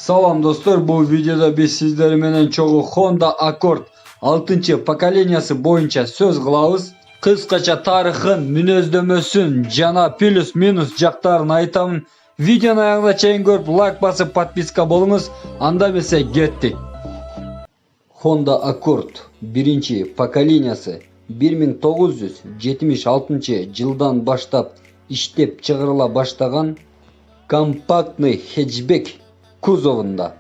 Salam dostlar, bu videoda biz sizler menen çoğu Honda Accord 6. pokoleniyasi boyunca söz kılabız. Kıskaça tarixin, münözдөмөсүн жана плюс минус жактарын айтамын. Videonun ayağına çeyin görüp like basıp подписка болуңуз. Анда эмесе кеттик. Honda Accord 1. pokoleniyasi 1976-жылдан баштап иштеп чыгарыла баштаган компактный хэтчбек kuzovunda.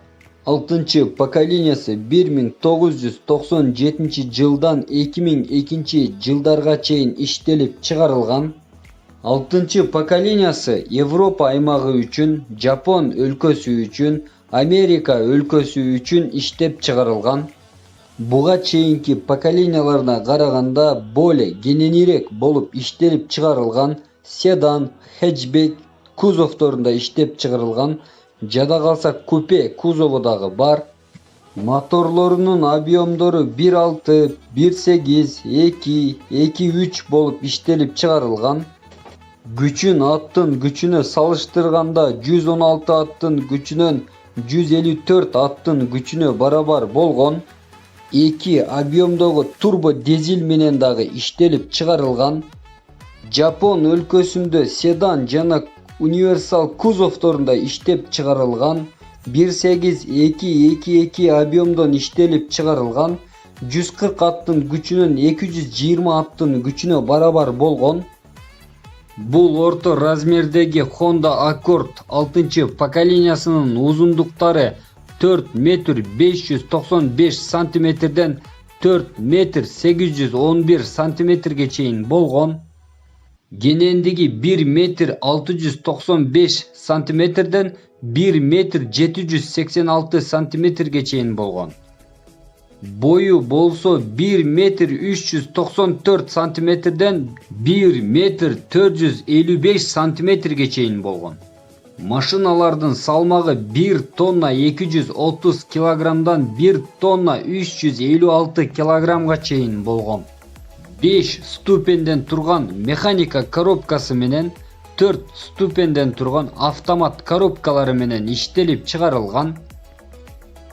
6. pokoleniyasi 1997-жылдан 2002-жылдарга чейин иштелип чыгарылган. 6. pokoleniyasi Европа аймагы үчүн, Жапон өлкөсү үчүн, Америка өлкөсү үчүн иштеп чыгарылган. Буга чейинки поколенияларына караганда более кененирээк болуп иштелип чыгарылган седан, хэтчбек кузовдорунда иштеп чыгарылган. Жада калса купе кузову дагы бар. Моторлорунун объемдору 1.6, 1.8, 2, 2.3 болуп иштелип чыгарылган. Күчүн аттын күчүнө салыштырганда 116 аттын күчүнөн 154 аттын күчүнө барабар болгон. 2 объемдогу турбо дизель менен дагы иштелип чыгарылган. Жапон өлкөсүндө седан жана универсал кузовдорунда иштеп чыгарылган. 1.8, 2.2 объемдон иштелип чыгарылган. 140 аттын күчүнөн 220 аттын күчүнө барабар болгон. Бул орто размердеги Honda Accord 6. pokoleniyasынын узундуктары 4 метр 595 сантиметрден 4 метр 811 сантиметрге чейин болгон. Кенендиги 1 метр 695 сантиметрден 1 метр 786 сантиметрге чейин болгон. Бою болсо 1 метр 394 сантиметрден 1 метр 455 сантиметрге чейин болгон. Машиналардын салмагы 1 тонна 230 килограммдан 1 тонна 356 килограммга чейин болгон. 5 ступенден турган механика коробкасы менен 4 ступенден турган автомат коробкалары менен иштелип чыгарылган.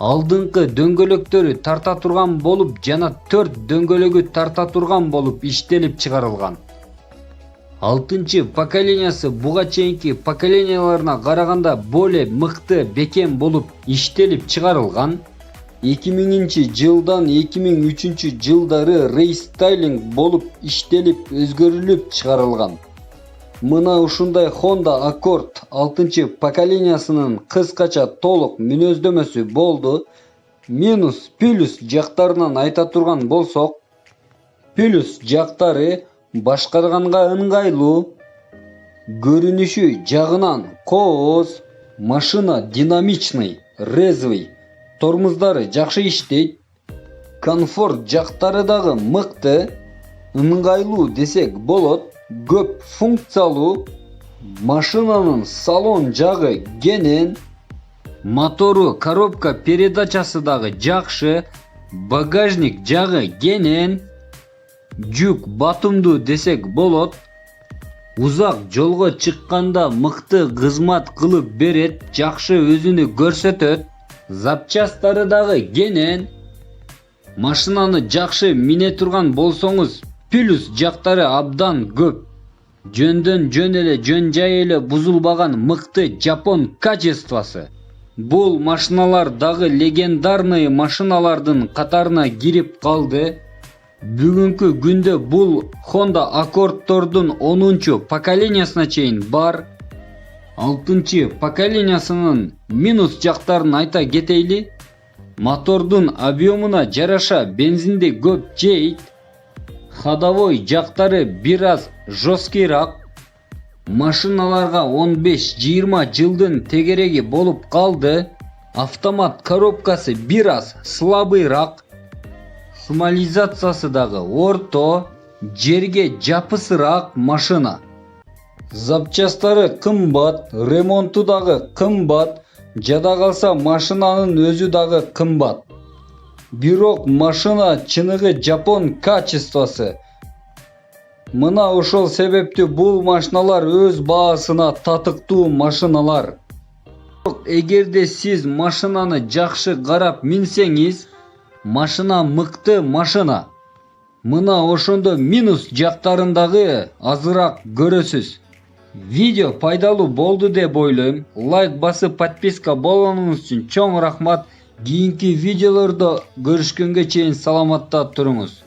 Алдыңкы дөңгөлөктөрү тарта турган болуп жана 4 дөңгөлөгү тарта турган болуп иштелип чыгарылган. 6. pokoleniyasi буга чейинки поколенияларына караганда более мыкты бекем болуп иштелип чыгарылган. 2000-жылдан 2003-жылдары рестайлинг болуп иштелип өзгөрүлүп чыгарылган. Мына ушундай Honda Accord 6. pokoleniyasынын кыскача толук мүнөздөмөсү болду. Минус, плюс жактарынан айта турган болсок, плюс жактары башкарганга ыңгайлуу, көрүнүшү жагынан кооз, машина динамичный, резвый, тормуздары жакшы иштейт, комфорт жактары дагы мыкты, ыңгайлуу десек болот, көп функциялуу, машинанын салон жагы кенен, мотору, коробка передачасы дагы жакшы, багажник жагы кенен, жүк батымдуу десек болот, узак жолго чыкканда мыкты кызмат кылып берет, жакшы өзүнү көрсөтөт, запчасттары дагы кенен. Машинаны жакшы мине турган болсоңуз, плюс жактары абдан көп. Жөндөн жөн эле жөн жай эле бузулбаган мыкты жапон качествосы. Бул машиналар дагы легендарный машиналардын катарына кирип калды. Бүгүнкү күндө бул Honda Accordдордун 10. pokoleniyasына чейин бар. 6. pokoleniyasынын минус жактарын айта кетейли. Мотордун объемуна жараша бензинди көп жейт. Ходовой жактары бир аз жесткийраак. Машиналарга 15-20 жылдын тегереги болуп калды. Автомат коробкасы бир аз слабыйраак. Сигнализациясы дагы орто, жерге жапысыраак машина. Запчастары кымбат, ремонту дагы кымбат, жада калса машинанын өзү дагы кымбат. Бирок машина чыныгы жапон качествосы. Мына ошол себептүү бул машиналар өз баасына татыктуу машиналар. эгерде сиз машинаны жакшы карап минсеңиз, машина мыкты машина. Мына ошондо минус жактарын дагы азыраак көрөсүз. Видео пайдалуу болду деп ойлойм. Лайк басып подписка болгонуңуз үчүн чоң рахмат. Кийинки видеолордо көрүшкөнгө чейин саламатта туруңуз.